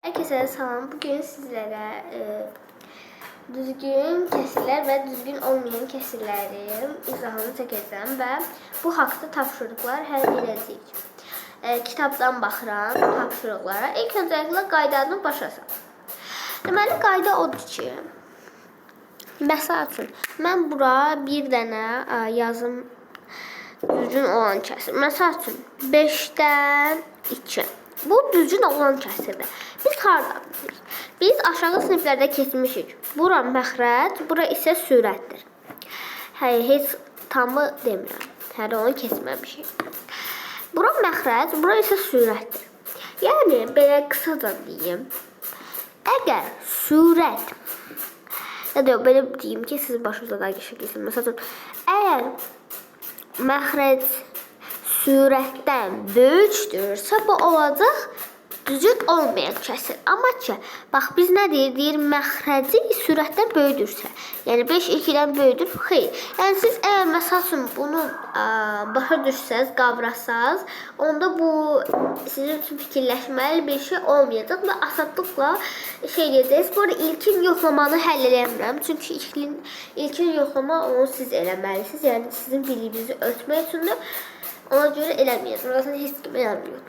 Herkese salam. Bugün sizlere düzgün kesirler ve düzgün olmayan kesirlerin izahını çəkəcəm və bu haqda tapşırıqlar həll edəcəyik. Kitabdan baxıram tapşırıqlara. İlk öncəliklə qaydanı başa sal. Deməli, qayda odur ki, məsəl üçün, mən bura bir dənə yazım düzgün olan kəsir. Məsəl üçün, 5-dən 2. Bu düzgün olan kəsirdir. Biz hardan bilirik? Biz aşağı siniflərdə keçmişik. Bura məxrəc, bura isə sürətdir. Heç tamı demirəm. Hələ onu keçməmişik. Bura məxrəc, bura isə sürətdir. Yəni, belə qısaca deyim. Əgər sürət, ya da belə deyim ki, siz başınıza da geçirsiniz. Məsəl üçün, əgər məxrəc sürətdən böyükdürsə, bu olacaq düzgün olmayan kəsir. Amma ki, bax biz nə deyir? Deyir, məxrəci sürətdən böyüdürsə. Yəni 5 2-dən böyüdür. Xeyr. Yəni siz əgər məsəl üçün bunu başa düşsəz, qavrasaz, onda bu sizin üçün fikirləşməli bir şey olmayacaq və asadlıqla şey edəcəksiniz. Bu arada ilkin yoxlamanı həll eləmirəm. Çünki ilkin yoxlama onu siz eləməlisiniz. Yəni sizin biliyinizi ölçmək üçündür. Ona görə eləməyəcəm. Orasını heç kim eləməyəcək.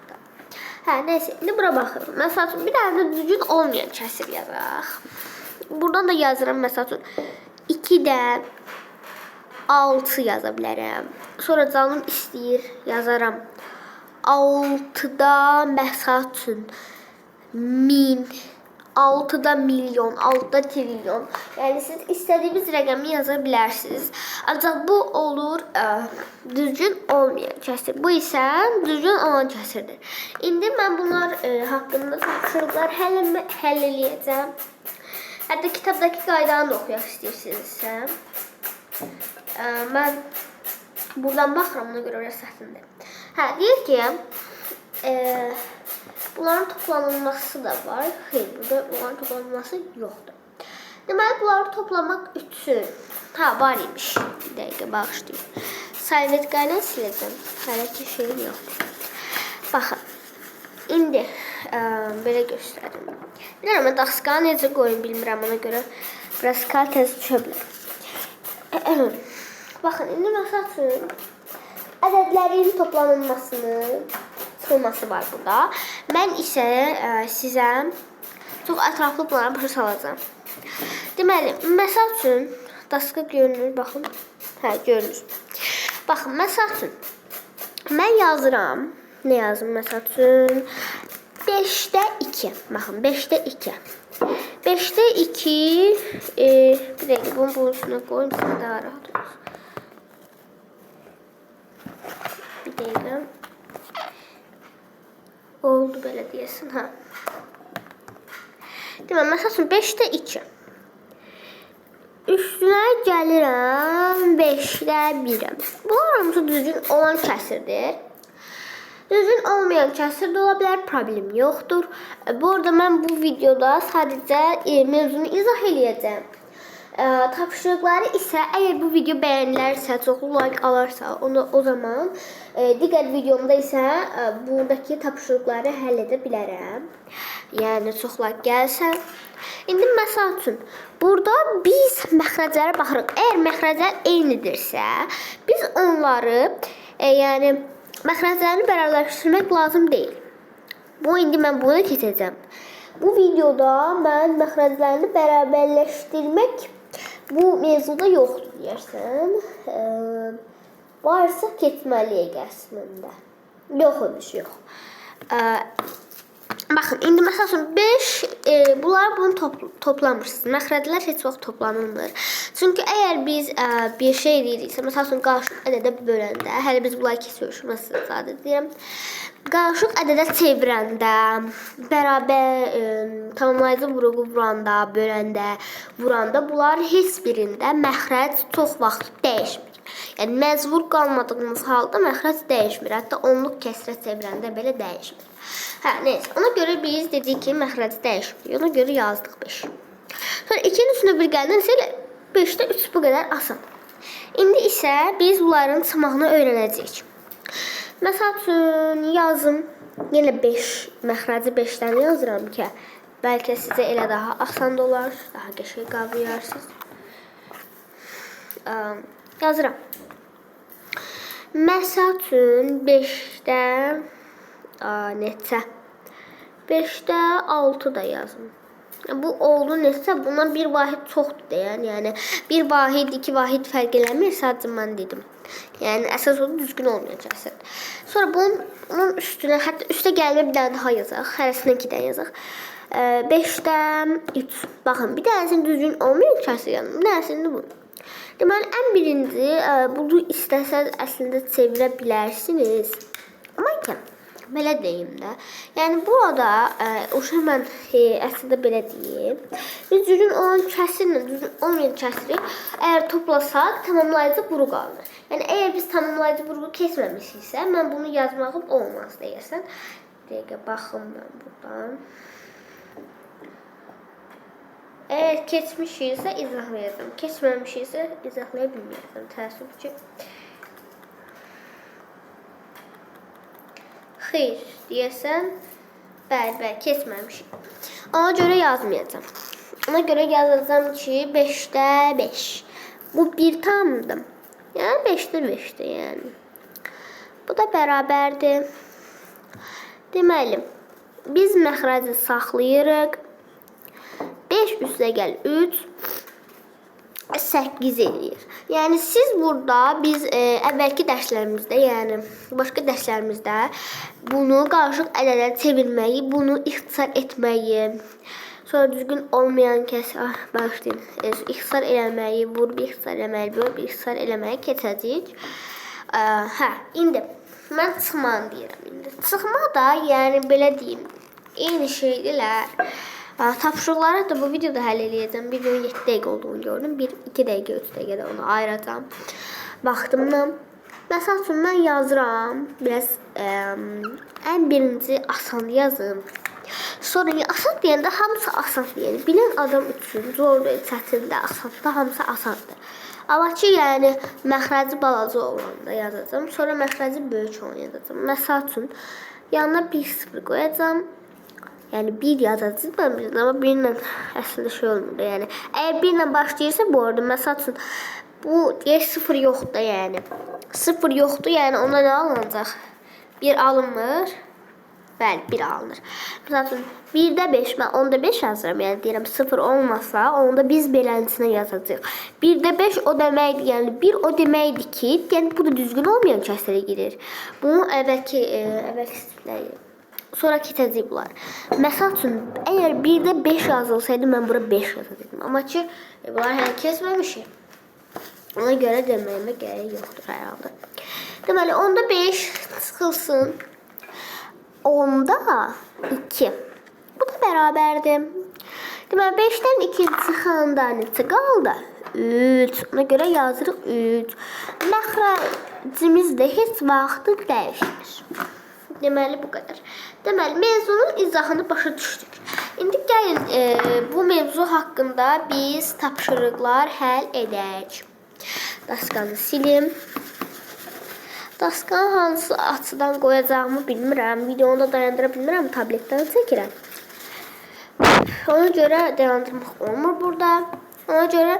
Hə, neyse, indi bura baxırıq. Məsəl üçün, bir dənə düzgün olmayan kəsir yazaq. Buradan da yazıram, məsəl üçün, 2-dən 6 yaza bilərəm. Sonra canım istəyir, yazaram. 6-da, məsəl üçün, 1000, 6-da milyon, 6-da trilyon. Yəni, siz istədiyiniz rəqəmi yaza bilərsiniz. Ancaq bu olur düzgün olmayan kəsir. Bu isə düzgün olan kəsirdir. İndi mən bunlar haqqında tapşırıqlar həll eləyəcəm. Hətta kitabdakı qaydanı da oxuyaq istəyirsinizsə. Mən buradan baxıram, ona görə oraya səhvimdir. Hə, deyir ki, bunların toplanılması da var. Xeyr, burada bunların toplanılması yoxdur. Deməli, bunları toplamaq üçün var imiş. Bir dəqiqə, bağışlayın. Salvetka ilə siləcəm. Hələ ki, şeyim yoxdur. Baxın. İndi belə göstərim. Bilirəm, mən daxskanı necə qoyun bilmirəm. Ona görə biraz tez düşə bilər. Baxın, indi məsəl üçün ədədlərin toplanılmasını çıxılması var burada. Mən isə sizə çox ətraflı bunları başa salacağım. Deməli, məsəl üçün, daska görünür, baxın. Hə, görünür. Baxın, məsəl üçün, mən yazıram. Nə yazım, məsəl üçün? 5-də 2. Baxın, 5-də 2. 5-də 2, bir dəqiqə, bunu bunun üstünə qoyum, sizə daha rahat olsun. Bir dəqiqə. Oldu belə deyəsin, hə. Deməli, məsəl üçün 5-də 2. Üstünə gəlirəm 5-də 1-ə. Bunlar hamısı düzgün olan kəsirdir. Düzgün olmayan kəsir də ola bilər, problem yoxdur. Bu arada mən bu videoda sadəcə mövzunu izah eləyəcəm. Tapşırıqları isə əgər bu video bəyənilərsə, çoxlu like alarsa, o zaman digər videomda isə buradakı tapşırıqları həll edə bilərəm. Yəni çox like gəlsə. İndi məsəl üçün, burada biz məxrəclərə baxırıq. Əgər məxrəclər eynidirsə, biz onları, yəni məxrəclərini bərabərləşdirmək lazım deyil. İndi mən bunu keçəcəm. Bu videoda mən məxrəclərini bərabərləşdirmək bu mevzuda yoxdur deyərsən. Varsa keçməliyik əslində. Yox. Baxın, indi məsəl üçün 5, bunlar bunu toplamırsınız. Məxrəclər heç vaxt toplanılmır. Çünki əgər biz bir şey deyiriksə, məsəl üçün qarşılıq ədədə böləndə, hələ biz bunları keçiyoruz, nasıl ifadə edirəm? Qarşılıq ədədə çevirəndə, bərabər tamamlayıcı vurğu vuranda, böləndə, vuranda bunlar heç birində məxrəc çox vaxt dəyişmir. Yəni məcbur qalmadığımız halda məxrəc dəyişmir. Hətta onluq kəsrə çevirəndə belə dəyişmir. Hə, neyse. Ona görə biz dedik ki, məxrəci dəyişmir. Ona görə yazdıq 5. Sonra 2-nin üstünə bir gəldisə 5-də 3 bu qədər asan. İndi isə biz bunların çıxmağını öyrənəcəyik. Məsəl üçün yazım. Yenə 5 məxrəci 5-dən yazıram ki, Bəlkə sizə elə daha asan da olar, daha qəşəng qavrayarsınız. Yazıram. Məsəl üçün 5-də neçə? 5-də 6 da yazın. Bu oldu neçə? Bundan bir vahid çoxdur deyən. Yəni bir vahid, iki vahid fərq eləmir. Sadəcə mən dedim. Yəni əsas o düzgün olmayacaq. Sonra bunun üstünə, hətta üstə gəlmə bir dənə daha yazaq. Hərəsindən 2 dənə yazaq. 5-də 3. Baxın, bir dənəsinin düzgün olmayan kəsr yanım. Bir dənəsində bu. Deməli, ən birinci, bunu istəsəz əslində çevirə bilərsiniz. Amma ki, belə deyim də. Yəni, burada, mən əslində belə deyim. Biz düzgün olan kəsirlə düzgün olmayan kəsiri əgər toplasaq, tamamlayıcı vurğu qalır. Yəni, əgər biz tamamlayıcı vurğu keçməmişiksə, mən bunu yazmağım olmaz deyəsən. Dəqiqə, baxım mən buradan. Əgər keçmişiksə izahlayacağım. Keçməmişiksə izahlaya bilməyəcəm. Təəssüf ki. Xeyr deyəsən, bəli, keçməmişik. Ona görə yazmayacağım. Ona görə yazacağım ki, 5-də 5. Bu 1 tamdır. Yəni 5-də 5-dir, yəni. Bu da bərabərdir. Deməli, biz məxrəci saxlayırıq. 5 üstə gəl 3 8 eləyir. Yəni siz burada biz əvvəlki dərslərimizdə, yəni başqa dərslərimizdə bunu qarışıq ədədə çevirməyi, bunu ixtisar etməyi, sonra düzgün olmayan bağışlayın, ixtisar eləməyi, vurub ixtisar eləməyi, vurub ixtisar eləməyi keçəcəyik. İndi mən çıxmanı deyirəm. İndi çıxma da, yəni belə deyim, eyni şeydirlər. Tapşırıqları da bu videoda həll eləyəcəm. Video 7 dəqiqə olduğunu gördüm. 1-2 dəqiqə, 3 dəqiqədə onu ayıracağım vaxtımdan. Məsəl üçün mən yazıram. Biraz ən birinci asan yazım. Sonra asan deyəndə hamısı asan deyir. Bilən adam üçün zordur, çətindir, asandır, hamısı asandır. Amma ki, yəni məxrəci balaca olanda yazacağım. Sonra məxrəci böyük olan yazacağım. Məsəl üçün yanına 1-0 qoyacağım. Yəni 1 yazacağız bəmizdən, amma 1 ilə əslində şey olmur. Yəni əgər 1 ilə başlayırsa bu arada məsəl üçün bu deyək 0 yoxdur da, yəni 0 yoxdur, yəni onda nə alınacaq? 1 alınmır. Bəli, 1 alınır. Məsəl üçün 1-də 5, mən 10-da 5 yazıram. Yəni deyirəm 0 olmasa, onda biz beləsinə yazacağıq. 1-də 5 o deməkdir, yəni 1 o deməkdir ki, yəni bu da düzgün olmayan kəsrə girir. Bunu əvvəlki sifrləri sonra keçəcək bunlar. Məsəl üçün, əgər 1-də 5 yazılsaydı, mən bura 5 yazacaqdım. Amma ki, bunlar hələ keçməmişik. Ona görə deməyimə gərək yoxdur hər halda. Deməli, 10-da 5 çıxılsın. 10-da 2. Bu da bərabərdir. Deməli, 5-dən 2 çıxanda neçə qaldı? 3. Ona görə yazırıq 3. Məxrəcimiz də heç vaxt dəyişmir. Deməli, bu qədər. Deməli, mevzunun izahını başa düşdük. İndi gəlin, bu mevzu haqqında biz tapşırıqlar həll edək. Daskanı silim. Daskanı hansı açıdan qoyacağımı bilmirəm. Videonu da dayandıra bilmirəm. Tabletdən çəkirəm. Ona görə dayandırmaq olmur burada. Ona görə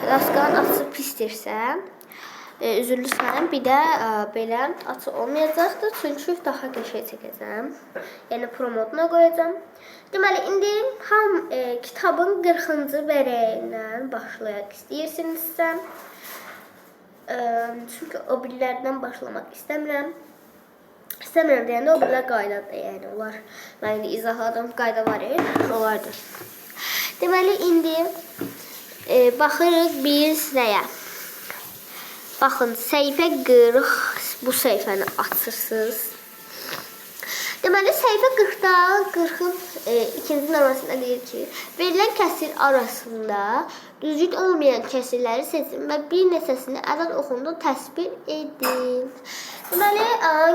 daskanın açısı pisdirsə, üzürlüsən, bir də belə açı olmayacaqdır. Çünki daha qəşəng çəkəcəm. Yəni promoduna qoyacağım. Deməli, indi kitabın 40-cı vərəyindən başlayaq istəyirsinizsə. Çünki o birilərdən başlamaq istəmirəm. İstəmirəm deyəndə o birilər qaydadır. Yəni, onlar mən izahladığım qayda var onlardır. Deməli, indi baxırıq biz nəyə? Baxın, səhifə 40, bu səhifəni açırsınız. Deməli, səhifə 40-dan 40-ın ikinci nömrəsində deyir ki, verilən kəsir arasında düzgün olmayan kəsirləri seçin və bir neçəsini ədəd oxumda təsvir edin. Deməli,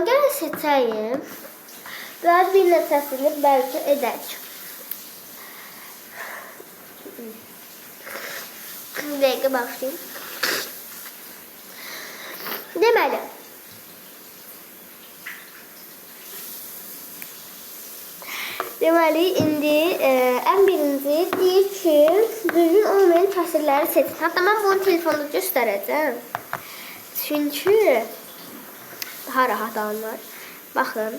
gəlin seçəyim və bir neçəsini bəlkə edək. Bir dəqiqə başlayayım. Deməli, Deməli, indi ən birinci deyir ki, düzgün olmayan kəsirləri seçin. Hətta mən bunu telefonda göstərəcəm. Çünki daha rahat alınır. Baxın.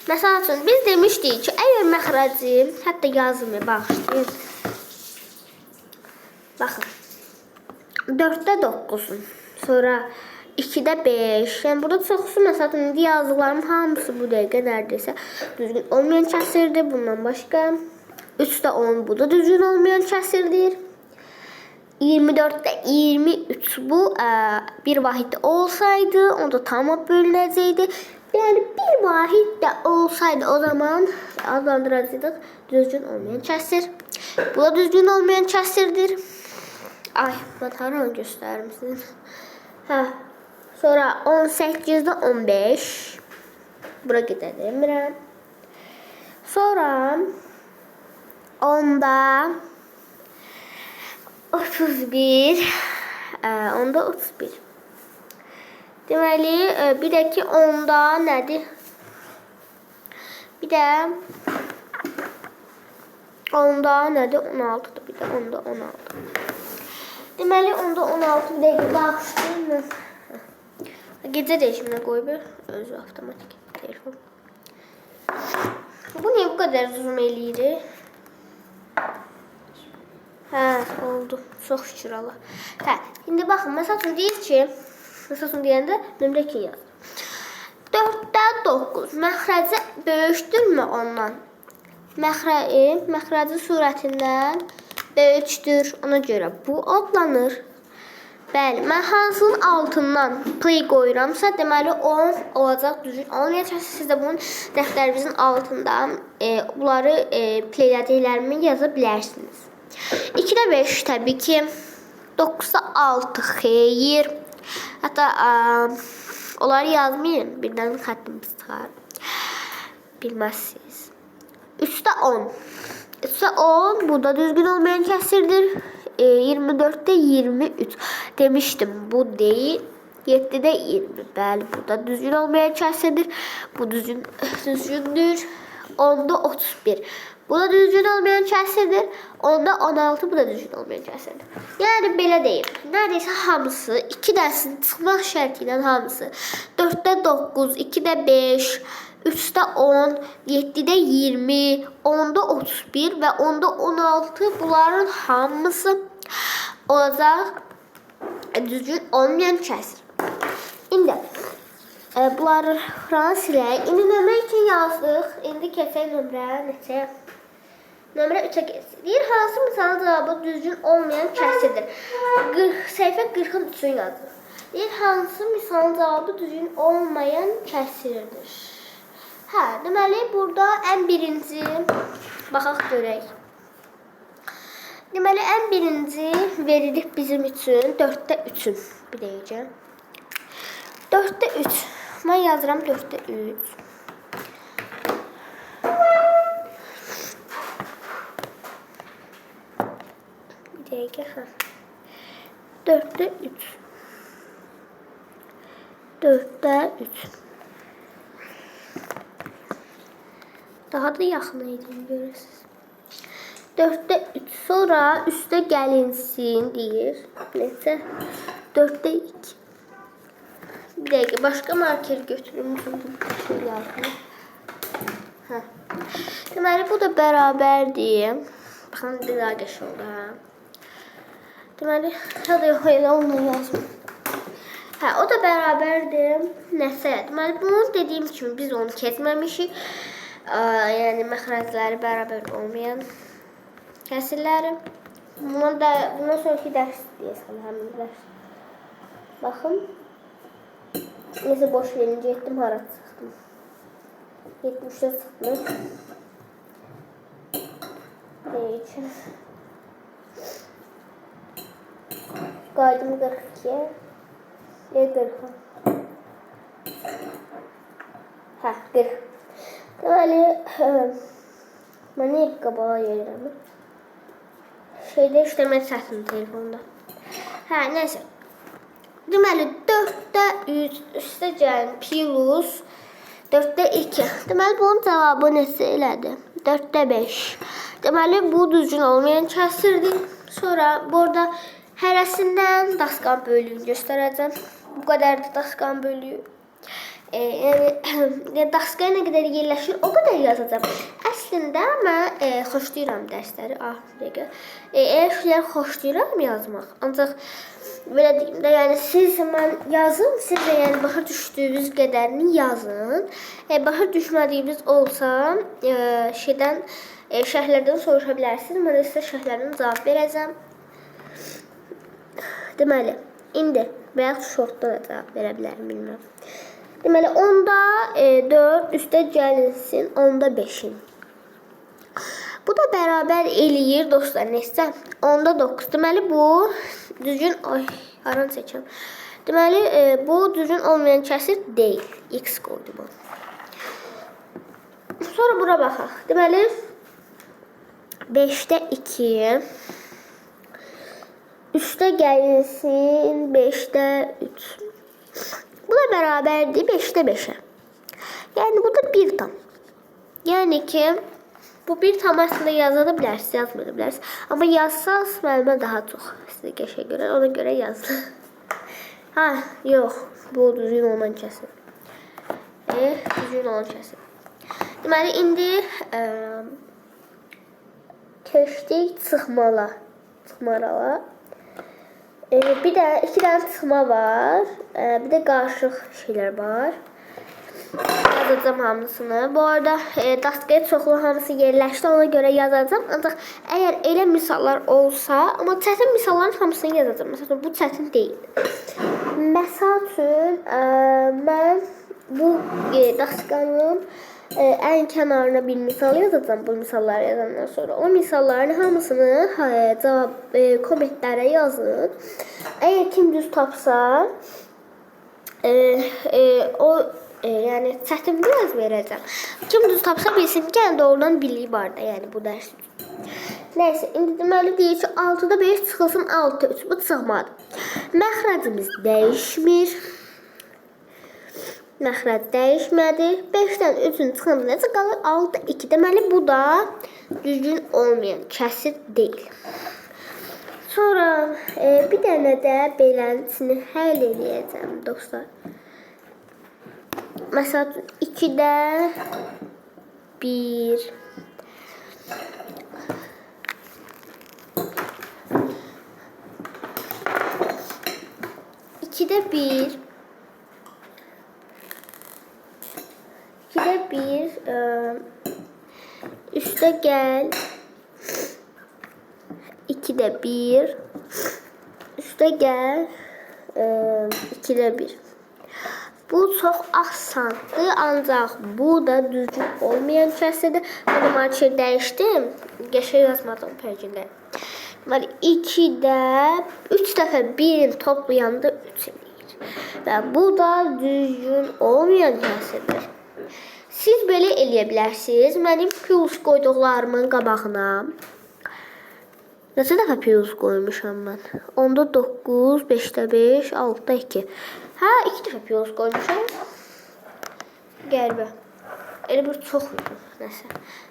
Məsəl üçün, biz demişdik ki, əgər məxrəci, hətta yazmıyor, bağışlayın. Baxın. 4-də 9-un, sonra 2-də 5. Yəni, burada çoxsu, məsələn, indi yazdıqlarım hamısı bu dəqiqə nərdəsə düzgün olmayan kəsirdir. Bundan başqa 3-də 10 bu da düzgün olmayan kəsirdir. 24-də 23 bu bir vahid olsaydı, onda tamam bölünəcəkdi. Yəni, bir vahid də olsaydı, o zaman adlandıracaqdıq düzgün olmayan kəsir. Bu da düzgün olmayan kəsirdir. Ay, mən haranı göstərim sizin. Sonra 18-də 15. Bura gedəmirəm. Sonra 10-da 31. 10-da 31. Deməli, bir də ki 10-da nədir? Bir də 10-da nədir? 16-dır. Bir də 10-da 16. Deməli, 10-da 16 bir dəqiqə bağışlayın mı? Gecə dəyişimine qoyub, özü avtomatik telefon. Bu niyə bu qədər zoom eləyir? Oldu. Çox şükür Allah. İndi baxın, məsəl üçün deyir ki, məsəl üçün deyəndə nömrə 2 yaz. 4-də 9 məxrəci böyükdürmü ondan? Məxrəci surətindən böyükdür. Ona görə bu adlanır. Bəli, mən hansının altından play qoyuramsa, deməli 10 olacaq düzgün olmayacaq. Siz də bunun dəftərinizin altında bunları playlədiklərimi yaza bilərsiniz. 2-də 5 təbii ki, 9-da 6 xeyir. Hətta onları yazmayın, birdən xəttimiz çıxar. Bilməzsiniz. 3-də 10. 3-də 10, bu da düzgün olmayan kəsirdir. 24-də 23 demişdim, bu deyil. 7-də 20, bəli, bu da düzgün olmayan kəsirdir. Bu düzgündür. 10-da 31, bu da düzgün olmayan kəsirdir. 10-da 16, bu da düzgün olmayan kəsirdir. Yəni, belə deyim, nəredeysə hamısı, 2 dərsinin çıxmaq şərti ilə hamısı. 4-də 9, 2-də 5, 3-də 10, 7-də 20, 10-da 31 və 10-da 16 bunların hamısı olacaq düzgün olmayan kəsir. İndi bunları silək. İndi nömrə 2 yazdıq. İndi keçək nömrə neçə? Nömrə 3-ə keçək. Deyir, hansı misalın cavabı düzgün olmayan kəsirdir? Səhifə 40-ın 3-ünü yazır. Deyir, hansı misalın cavabı düzgün olmayan kəsirdir? Deməli, burada ən birinci, baxaq görək. Deməli, ən birinci veririk bizim üçün 4-də 3-ün. Bir dəqiqə. 4-də 3. Mən yazıram 4-də 3. Bir dəqiqə. 4-də 3. 4-də 3. Daha da yaxına edin, görürsünüz. 4-də 3, sonra üstə gəlinsin, deyir. Neçə? 4-də 2. Bir dəqiqə, başqa marker götürüm. Şey yazdım. Deməli, bu da bərabərdir. Baxın, bir daha qəş oldu. Deməli, elə onunla yazdım. O da bərabərdir. Nəsə? Deməli, bunu dediyim kimi biz onu keçməmişik. Yəni, məxrəcləri bərabər olmayan kəsirləri. Bundan sonraki dərs deyəsən, həmin dərs. Baxın. Nəsə boş verince etdim, hara çıxdım. 70'də çıxmış. Deyəcəm. Qaydım 42'ye. 40'a. 40. Deməli, mən niyə qabağa yerirəm? Şeydə işləmək çətin telefonda. Nəysə. Deməli, 4-də 3 üstə gəlin plus 4-də 2. Deməli, bunun cavabı neçə elədi? 4'də 5. Deməli, bu düzgün olmayan kəsirdir. Sonra burada hərəsindən dasqan bölüyünü göstərəcəm. Bu qədər də dasqan bölüyü. Yəni daska nə qədər yerləşir, o qədər yazacağam. Əslində mən xoşlayıram dərsləri. Eğer şeyləri xoşlayıram yazmaq. Ancaq belə deyim də, yəni siz mən yazın, siz də yəni başa düşdüyünüz qədərini yazın. Başa düşmədiyiniz olsa, şərhlərdən soruşa bilərsiniz. Mən də sizə şərhlərdən cavab verəcəm. Deməli, indi və yaxud şortda da cavab verə bilərəm, bilmirəm. Deməli, 10'da 4 üstə gəlinsin 10'da 5'in. Bu da bərabər eləyir dostlar. Neysə, 10'da 9. Deməli, bu düzgün... Ay, haran çəkəm. Deməli, bu düzgün olmayan kəsir deyil. X qoydu bu. Sonra bura baxaq. Deməli, 5'də 2. Üstə gəlinsin 5'də 3. Bu da bərabərdir 5'də 5'ə. Yəni bu da 1 tam. Yəni ki, bu 1 tam aslında yaza da bilərsiniz, yazmaya da bilərsiniz. Amma yazsaz müəllimə daha çox sizə qəşə görə, ona görə yazdım. Ha, yox, bu düzgün olmayan kəsir. Düzgün olan kəsir. Deməli, indi keçdik çıxmalara. Bir də 2 dənə çıxma var. Bir də qarışıq şeylər var. Yazacağım hamısını. Bu arada daskaya çoxlu hamısı yerləşdi. Ona görə yazacağım. Ancaq əgər elə misallar olsa, amma çətin misalların hamısını yazacağım. Məsələn, bu çətin deyil. Məsəl üçün, mən bu daskanın ən kənarına bir misal yazacağım bu misalları yazandan sonra. O misalların hamısını cavab kommentlərə yazın. Əgər kim düz tapsa, yəni çətin biraz verəcəm. Kim düz tapsa bilsin ki, yəni doğrudan biliyi var da, yəni bu dərs. Nəysə, indi deməli deyir ki, 6'da 5 çıxılsın 6'da 3. Bu çıxmadır. Məxrəcimiz dəyişmir. Məxrəc dəyişmədi. 5'dən 3'ün çıxanda necə qalır? 6'da 2. Deməli, bu da düzgün olmayan kəsir deyil. Sonra bir dənə də beləncini həll edəcəm dostlar. Məsələn, 2'də 1. İkidə 1. 2'də 1 üstə gəl 2'də 1 üstə gəl 2'də 1. Bu çox asandır, ancaq bu da düzgün olmayan kəsirdir. Bunu marker dəyişdim, qəşəng yazmadım pərcində. Deməli 2'də 3 dəfə 1'in toplayanda 3 eləyir. Və bu da düzgün olmayan kəsirdir. Siz belə eləyə bilərsiniz. Mənim plus qoyduqlarımın qabağına neçə dəfə plus qoymuşam mən? 10'da 9, 5'də 5, 6'da 2. Hə, 2 dəfə plus qoymuşam. Qəribə. Elə bir çox idi. Nəsə.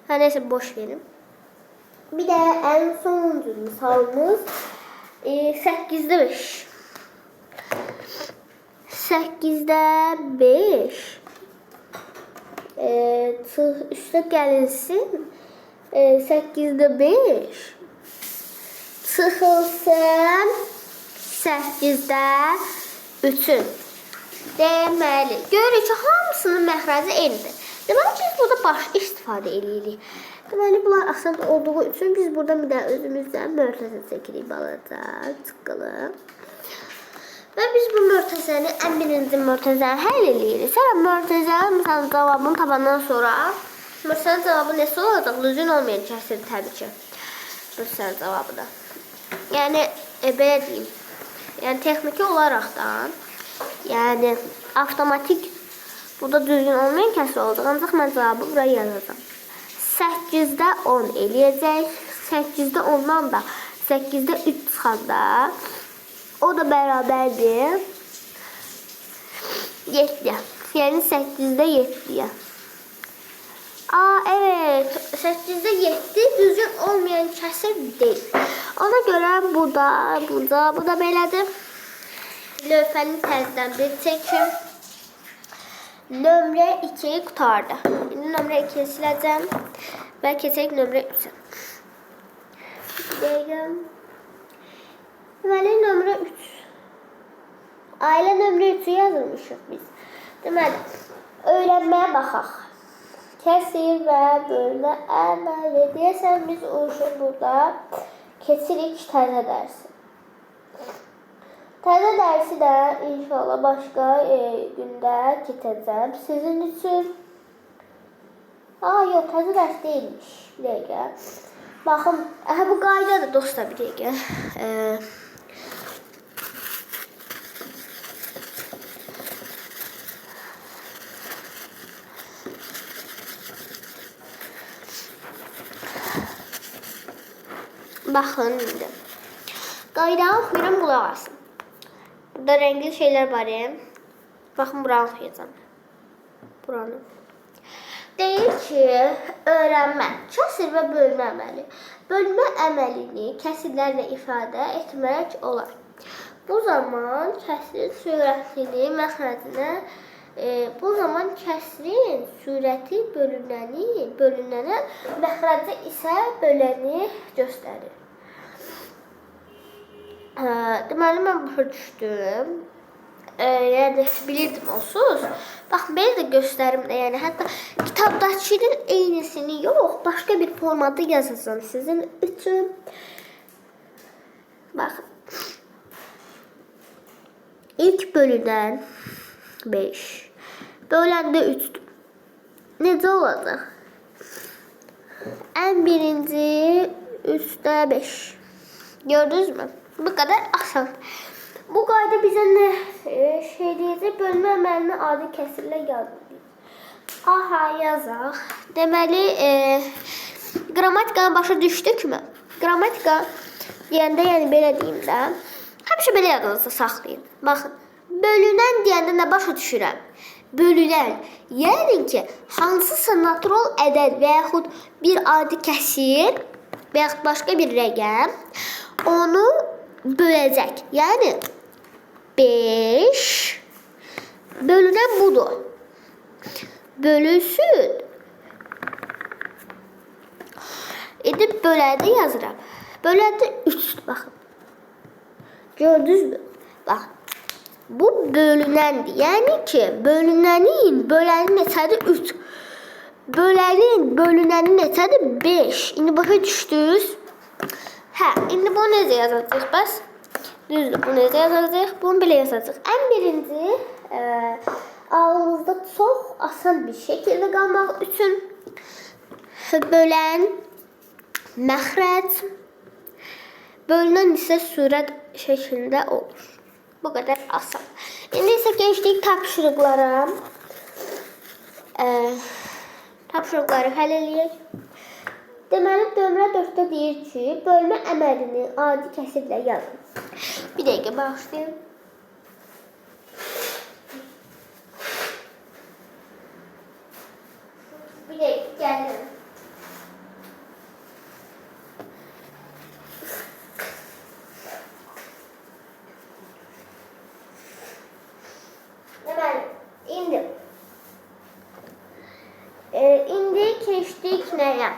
Hə, nəsə boş verin. Bir də ən sonuncu misalımız 8'də 5. 8'də 5 üstə gəlinsin 8'də 5 çıxılsın 8'də 3'ün. Deməli, görürük ki, hamısının məxrəci eynidir. Deməli, biz burada baş istifadə edirik. Deməli, bunlar asan olduğu üçün biz burada bir də özümüzdən mörtəzə çəkirik balaca, çıqqılı. Və biz bu mörtəzəni, ən birinci mörtəzəni həll edirik. Sonra mörtəzənin cavabını tapandan sonra mörtəzənin cavabı nəsə olacaq? Düzgün olmayan kəsir təbii ki. Mörtəzənin cavabı da. Yəni, belə deyim. Yəni, texniki olaraqdan, yəni, avtomatik burada düzgün olmayan kəsir olacaq. Ancaq mən cavabı buraya yazacağım. 8'də 10 eləyəcək. 8'də 10'dan da 8'də 3 çıxanda o da bərabərdir 7'yə. Yəni 8'də 7'yə. Evet. 8'de 7 düzgün olmayan kəsir deyil. Ona görə bu da belədir. Lövhəni təzədən bir çəkim. Nömrə 2 qutardı. İndi nömrə 2'yi siləcəm və keçək nömrə 3'ə. Deyəm. Deməli, nömrə 3. Ailə nömrə 3'ü yazılmışıq biz. Deməli, öyrənməyə baxaq. Kəsir və bölmə əməli deyəsən biz uyuşuq burada. Keçirik təzə dərsi. Təzə dərsi də inşallah başqa gündə keçəcəm sizin üçün. Yox, təzə dərs deyilmiş. Bir dəqiqə. Baxın, bu qaydadır dostlar, bir dəqiqə. Baxın indi. Qaydanı oxuyuram, qulaq asın. Burada rəngli şeylər var. Baxın, buranı oxuyacağım. Buranı. Deyir ki, öyrənmə, kəsir və bölmə əməli. Bölmə əməlini kəsirlərlə ifadə etmək olar. Bu zaman kəsirin sürətini məxrəcinə, bu zaman kəsirin sürəti bölünənə, məxrəcə isə böləni göstərir. Deməli, mən başa düşdüm. Yəni, bilirdim onsuz. Bax, belə də göstərim də, yəni, hətta kitabdakının eynisini yox, başqa bir formada yazacağım sizin üçün. Baxın. İlk bölüdən 5. Böləndə 3'dür. Necə olacaq? Ən birinci 3'də 5. Gördünüz mü? Bu qədər asan. Bu qayda bizə nə şey deyəcək? Bölmə əməlini adi kəsirlə yazılır. Yazaq. Deməli, qrammatikanı başa düşdükmü? Qrammatika deyəndə, yəni belə deyim də, həmişə belə yadınızda saxlayın. Baxın, bölünən deyəndə nə başa düşürəm? Bölünən, yəni ki, hansısa natural ədəd və yaxud bir adi kəsir və yaxud başqa bir rəqəm onu böləcək. Yəni 5 bölünən budur. Bölünsün. Edib bölədə yazıram. Bölədə 3'dür, baxın. Gördünüz mü? Baxın. Bu bölünəndir. Yəni ki, bölünənin neçədir? 3. Bölünənin neçədir? 5. İndi başa düşdünüz? İndi bunu necə yazacaq? Bəs, düzdür, bunu necə yazacaq? Bunu belə yazacaq. Ən birinci, ağlınızda çox asan bir şəkildə qalmaq üçün bölən, məxrəc, bölünən isə surət şəklində olur. Bu qədər asan. İndi isə keçdik tapşırıqlara. Tapşırıqları həll eləyək. Deməli, nömrə 4'də deyir ki, bölmə əməlini adi kəsirlə yazın. Bir dəqiqə başlayın. Bir dəqiqə, gəldim. Deməli, indi keçdik nəyə?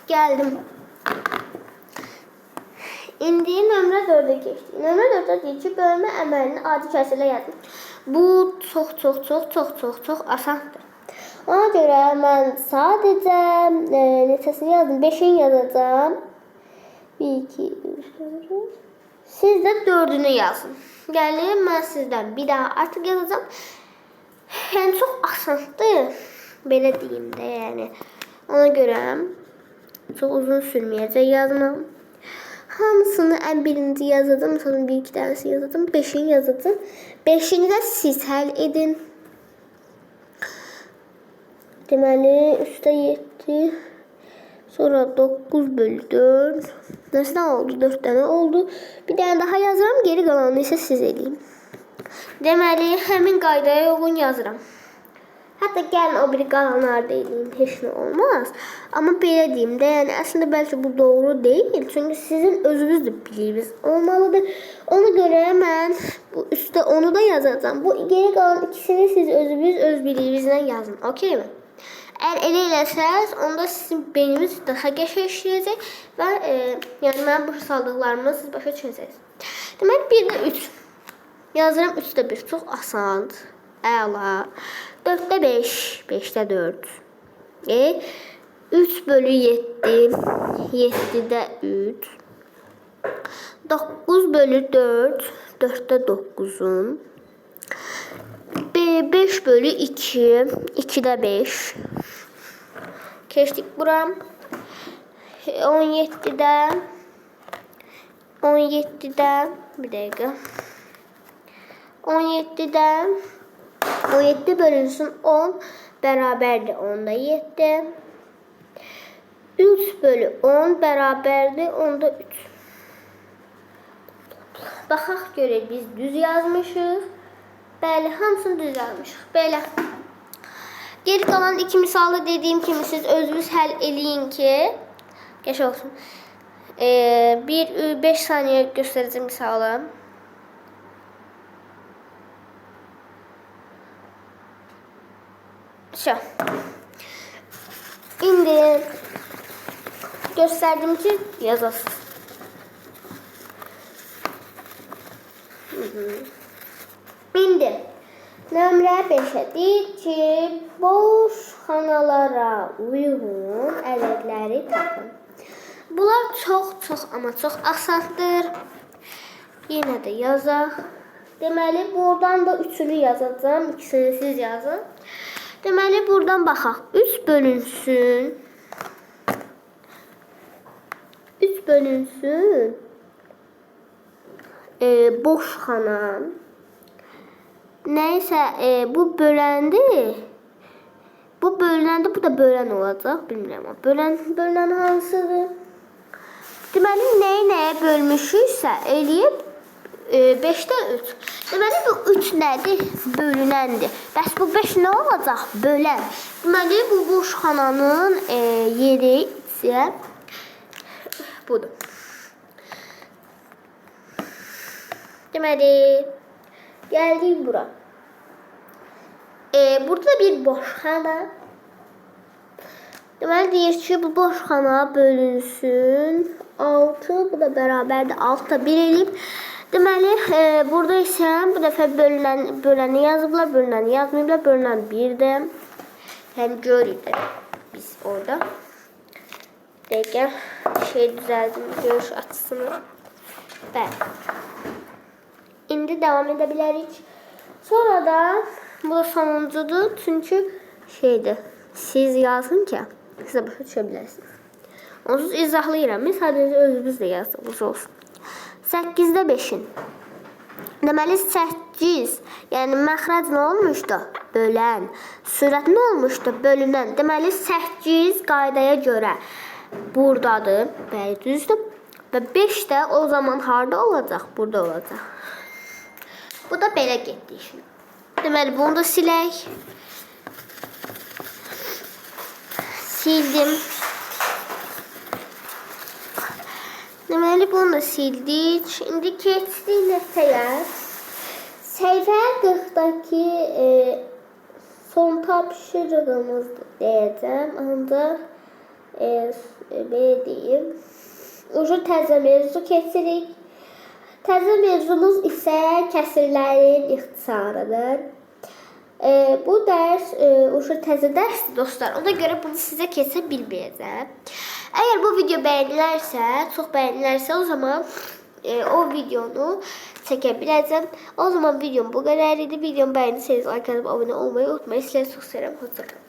Gəldim. İndi nömrə 4'ə keçdik. Nömrə 4'də deyir ki, bölmə əməlini adi kəsirlə yazın. Bu çox asandır. Ona görə mən sadəcə neçəsini yazdım? 5'in yazacağım. 1, 2, 3, 4. Siz də 4'ünü yazın. Gəlin, mən sizdən bir daha artıq yazacağım. Yəni, çox asandır. Belə deyim də, yəni. Ona görə çox uzun sürməyəcək yazmam. Hamısını ən birinci yazacağım. Mesela 1-2 tanesi yazacağım. 5'ini yazacağım. 5'ini də siz həll edin. Deməli, üstə 7. Sonra 9 bölü 4. Nəsdən oldu? 4 dənə oldu. Bir dənə daha yazıram. Geri qalanını isə siz edin. Deməli, həmin qaydaya uyğun yazıram. Hətta gəlin o biri qalanları deyim, heç nə olmaz. Amma belə deyim də, yəni əslində bəlkə bu doğru deyil. Çünki sizin özünüz də bilirsiniz olmalıdır. Ona görə mən bu üstə onu da yazacağam. Bu geri qalan ikisini siz özünüz öz biliyinizlə yazın. Okeymi? Əgər elə eləsəz, onda sizin beyniniz daha qəşəng işləyəcək və yəni mən bu saldıqlarımı siz başa düşəcəksiniz. Deməli 1-də 3. Yazıram 3-də 1. Çox asandır. Əla. 4-də 5. 5-də 4. 3 bölü 7. 7-də 3. 9 bölü 4. 4-də 9'un. 5 bölü 2. 2'də 5. Keçdik bura. 17'də. 17'də. Bir dəqiqə. 17'də. 17 bölünsün 10 bərabərdir 10'da 7. 3 bölü 10 bərabərdir 10'da 3. Baxaq görək biz düz yazmışıq. Bəli, hamısını düz yazmışıq. Belə. Geri qalan iki misalı dediyim kimi siz özünüz həll eləyin ki, qəşəng olsun. 5 saniyə göstərəcəm misalı. İndi göstərdim ki yazasınız. İndi nömrə 5'ə deyir ki boş xanalara uyğun ədədləri tapın. Bunlar çox amma çox asandır. Yenə də yazaq. Deməli buradan da 3'ünü yazacağım. İkisini siz yazın. Deməli buradan baxaq. 3 bölünsün. 3 bölünsün. Boş xana. Nəysə bu böləndi. Bu bölüləndə bu da bölən olacaq. Bilmirəm. Bölən hansıdır? Deməli nəyə bölmüşüksə eləyib 5'də 3. Deməli bu 3 nədir? Bölünəndir. Bəs bu 5 nə olacaq? Bölən. Deməli bu boş xananın yeri isə budur. Deməli gəldik bura. Burada bir boş xana. Deməli deyir ki bu boş xana bölünsün 6. Bu da bərabərdir 6'da 1 eləyib. Deməli burada isə bu dəfə böləni yazıblar, bölünəni yazmayıblar, bölünən 1'də. Yəni görürük biz orada. Dəqiqə düzəldim görüş açısını. Bəli. İndi devam edə bilərik. Sonra da bu da sonuncudur. Çünki siz yazın ki siz də başa düşə biləsiniz. Onsuz izahlayıram. Sadəcə özünüz də yazdığınız olsun. 8'də 5'in. Deməli 8, yəni məxrəc nə olmuşdu? Bölən. Sürət nə olmuşdu? Bölünən. Deməli 8 qaydaya görə buradadır. Bəli, düzdür. Və 5 də o zaman harda olacaq? Burada olacaq. Bu da belə getdi işin. Deməli bunu da silək. Sildim. Deməli bunu da sildik. Şimdi keçdik nəsəyə. Səhifə 40'daki son tapşırığımızdır deyəcəm. Ancaq belə deyim. Ucu təzə mövzu keçirik. Təzə mövzumuz isə kəsirlərin ixtisarıdır. Bu dərs ucu təzə dərsdir dostlar. Ona görə bunu sizə keçə bilməyəcəm. Əgər bu video bəyənilərsə, çox bəyənilərsə o zaman o videonu çəkə biləcəm. O zaman videom bu qədər idi. Videomu bəyənirseniz like edib abunə olmayı unutmayın. Sizləri çox sevirəm. Hoşça kalın.